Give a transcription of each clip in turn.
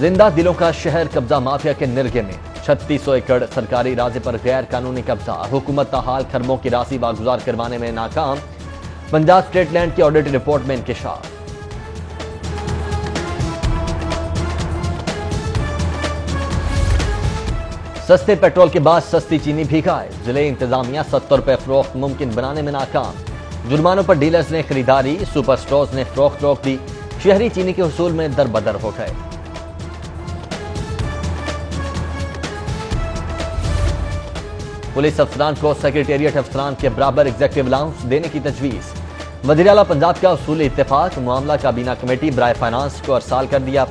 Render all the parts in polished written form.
زندہ دلوں کا شہر قبضہ مافیا کے نرگے میں 3600 ایکڑ سرکاری راضے پر غیر قانونی قبضہ، حکومت تاحال خرموں کی راضی واگزار کروانے میں ناکام، پنجاب اسٹیٹ لینڈ کی آڈٹ رپورٹ میں انکشاف۔ سستے پیٹرول کے بعد سستی چینی بھی غائب، ضلع انتظامیہ 70 روپے فروخت ممکن بنانے میں ناکام، جرمانوں پر ڈیلرز نے خریداری، سپر سٹورز نے فروخت روک دی، شہری چینی کے حصول میں دربدر ہو گئے۔ پولیس افسران کو سیکریٹریٹ افسران کے برابر ایگزیکٹو الاؤنس دینے کی تجویز، وزیر اعلیٰ پنجاب کا اصولی اتفاق، معاملہ کابینہ کمیٹی برائے فائنانس کو ارسال کر دیا۔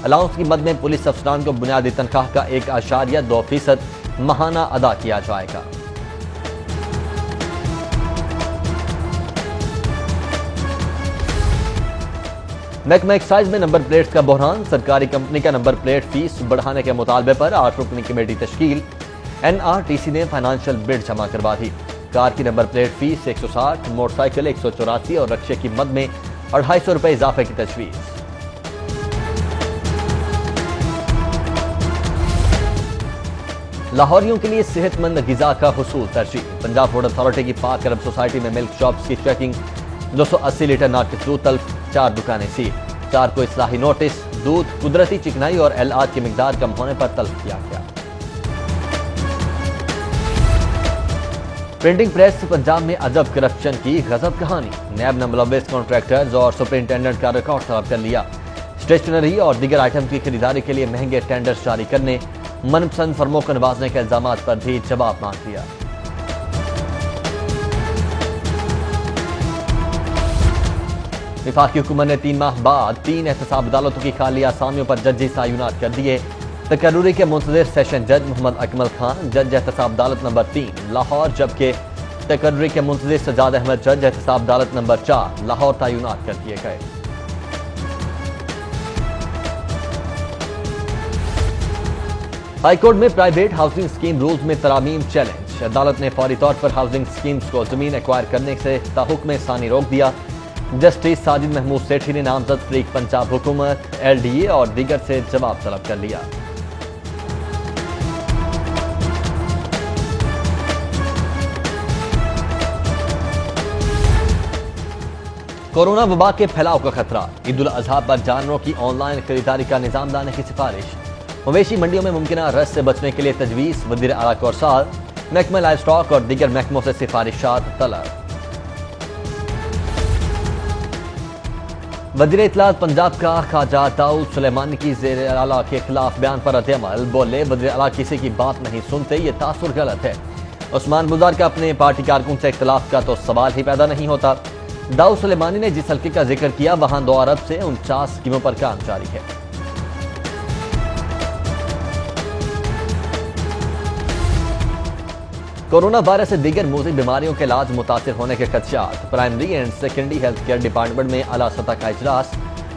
الاؤنس کی مد میں پولیس افسران کو بنیادی تنخواہ کا 1.2% ماہانہ ادا کیا جائے گا۔ محکمہ ایکسائز میں نمبر پلیٹس کا بحران، سرکاری کمپنی کا نمبر پلیٹ فیس بڑھانے کے مطالبے پر 8 رکنی کمیٹی تشکیل، NRTC نے فائنانشل بڈ جمع کروا دی، کار کی number plate fee 160، motorcycle 184 اور رکشے کی مد میں 250 روپے اضافے کی تجویز۔ لاہوریوں کے لیے صحت مند غذا کا حصول ترجیح، پنجاب فوڈ اتھارٹی کی پاک عرب سوسائٹی میں ملک شاپس کی چیکنگ، 280 لیٹر ناقص دودھ تلف، 4 دکانیں سیل، 4 کو اصلاحی نوٹس، دودھ قدرتی چکنائی اور LR کی مقدار کم ہونے پر تلف کیا گیا۔ پرنٹنگ پریس پنجاب میں عجب کرپشن کی غضب کہانی، نیب نے ملوث کانٹریکٹرز اور سپرنٹینڈنٹ کا ریکارڈ طلب کر لیا، اسٹیشنری اور دیگر آئٹم کی خریداری کے لیے مہنگے ٹینڈرز جاری کرنے، من پسند فرموں کو نوازنے کے الزامات پر بھی جواب مانگ لیا۔ وفاقی حکومت نے 3 ماہ بعد 3 احتساب عدالتوں کی خالی آسامیوں پر ججی تعینات کر دیے، تقرری کے منتظر سیشن جج محمد اکمل خان جج احتساب عدالت نمبر 3 لاہور، جبکہ تقرری کے منتظر سجاد احمد جج احتساب عدالت نمبر 4 لاہور تعینات کر دیے گئے۔ ہائی کورٹ میں پرائیویٹ ہاؤسنگ اسکیم رولز میں ترامیم چیلنج، عدالت نے فوری طور پر ہاؤسنگ اسکیمز کو زمین ایکوائر کرنے سے تاحکم ثانی روک دیا، جسٹس ساجد محمود سیٹھی نے نامزد فریق پنجاب حکومت، LDA اور دیگر سے جواب طلب کر لیا۔ کورونا وبا کے پھیلاؤ کا خطرہ، عید الاضحیٰ پر جانوروں کی آن لائن خریداری کا نظام لانے کی سفارش، مویشی منڈیوں میں ممکنہ رش سے بچنے کے لیے تجویز، وزیر اعلیٰ کو ارسال، محکمہ لائف اسٹاک اور دیگر محکموں سے سفارشات طلب۔ وزیر اطلاعات پنجاب کا خواجہ داؤد سلیمانی کی وزیر اعلیٰ کے خلاف بیان پر رد عمل، بولے وزیر اعلیٰ کسی کی بات نہیں سنتے، یہ تاثر غلط ہے۔ عثمان گلزار کا اپنے پارٹی کارکن سے اختلاف کا تو سوال ہی پیدا نہیں ہوتا۔ داؤد سلیمانی نے جس حلقے کا ذکر کیا وہاں 2 ارب سے 49 اسکیموں پر کام جاری ہے۔ کورونا وائرس سے دیگر موذی بیماریوں کے علاج متاثر ہونے کے خدشات، primary and secondary health care department میں اعلیٰ سطح کا اجلاس،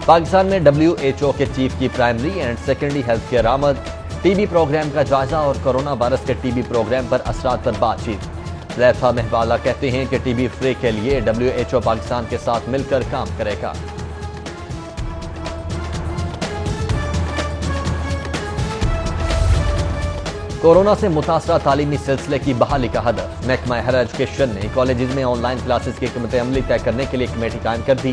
پاکستان میں WHO کے چیف کی primary and secondary health care آمد، TB پروگرام کا جائزہ اور کورونا وائرس کے TB پروگرام پر اثرات پر بات چیت۔ زیفہ مہبالہ کہتے ہیں کہ TB فری کے لیے WHO پاکستان کے ساتھ مل کر کام کرے گا۔ کورونا سے متاثرہ تعلیمی سلسلے کی بحالی کا ہدف، محکمہ ہائر ایجوکیشن نے کالجز میں آن لائن کلاسز کی حکمت عملی طے کرنے کے لیے کمیٹی قائم کر دی،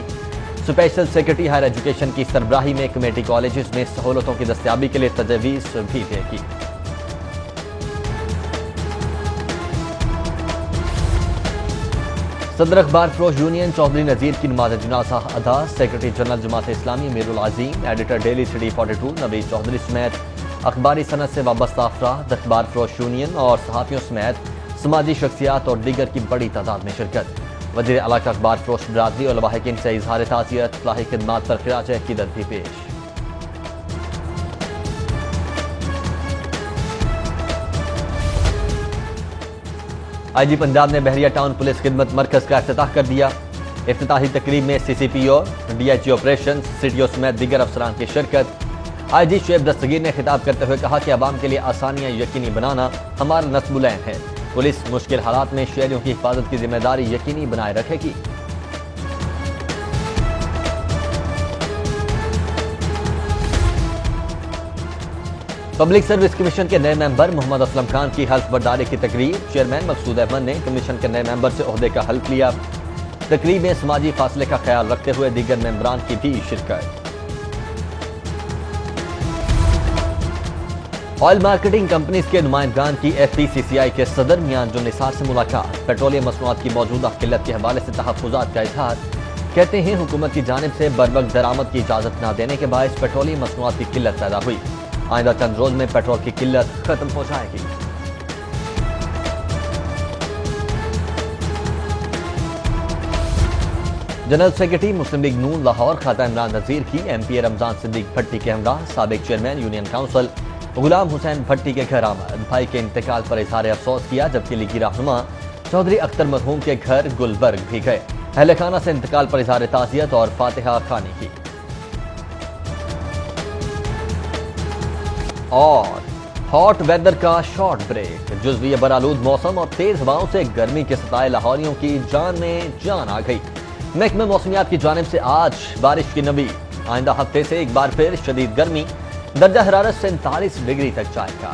اسپیشل سیکرٹری ہائر ایجوکیشن کی سربراہی میں کمیٹی کالجز میں سہولتوں کی دستیابی کے لیے تجویز بھی دے گی۔ صدر اخبار فروش یونین چودھری نذیر کی نماز جنازہ ادا، سیکرٹری جنرل جماعت اسلامی امیر العظیم، ایڈیٹر ڈیلی 342 نوید چودھری سمیت اخباری صنعت سے وابستہ افراد، اخبار فروش یونین اور صحافیوں سمیت سماجی شخصیات اور دیگر کی بڑی تعداد میں شرکت۔ وزیر اعلیٰ کا اخبار فروش برادری اور لواحقین سے اظہار تعزیت، فلاحی خدمات پر خراج عقیدت بھی پیش۔ IG پنجاب نے بحریہ ٹاؤن پولیس خدمت مرکز کا افتتاح کر دیا، افتتاحی تقریب میں CCPO، DIG آپریشنز، CTO سمیت دیگر افسران کی شرکت۔ IG شعیب دستگیر نے خطاب کرتے ہوئے کہا کہ عوام کے لیے آسانیاں یقینی بنانا ہمارا نصب العین ہے، پولیس مشکل حالات میں شہریوں کی حفاظت کی ذمہ داری یقینی بنائے رکھے گی۔ پبلک سروس کمیشن کے نئے ممبر محمد اسلم خان کی حلف برداری کی تقریب، چیئرمین مقصود احمد نے کمیشن کے نئے ممبر سے عہدے کا حلف لیا۔ تقریب میں سماجی فاصلے کا خیال رکھتے ہوئے دیگر ممبران کی بھی شرکت۔ آئل مارکیٹنگ کمپنیز کے نمائندگان کی ایف پی سی سی آئی کے صدر میاں جو نثار سے ملاقات، پیٹرولیم مصنوعات کی موجودہ قلت کے حوالے سے تحفظات کا اظہار۔ کہتے ہیں حکومت کی جانب سے بروقت درآمد کی اجازت نہ دینے کے باعث پیٹرولیم مصنوعات کی قلت پیدا ہوئی۔ آئندہ چند روز میں پیٹرول کی قلت ختم ہو جائے گی۔ جنرل سیکرٹری مسلم لیگ نون لاہور خواجہ عمران نذیر کی ایم پی اے رمضان صدیق بھٹی کے ہمراہ سابق چیئرمین یونین کونسل غلام حسین بھٹی کے گھر آمد، بھائی کے انتقال پر اظہار افسوس کیا، جبکہ لیگی رہنما چودھری اختر مرحوم کے گھر گلبرگ بھی گئے، اہل خانہ سے انتقال پر اظہار تعزیت اور فاتحہ خوانی کی۔ اور ہاٹ ویدر کا شارٹ بریک، جزوی برآلود موسم اور تیز ہواؤں سے گرمی کے ستائے لاہوریوں کی جان میں جان آ گئی۔ محکمہ موسمیات کی جانب سے آج بارش کی نوید، آئندہ ہفتے سے ایک بار پھر شدید گرمی، درجہ حرارت 47 ڈگری تک جائے گا۔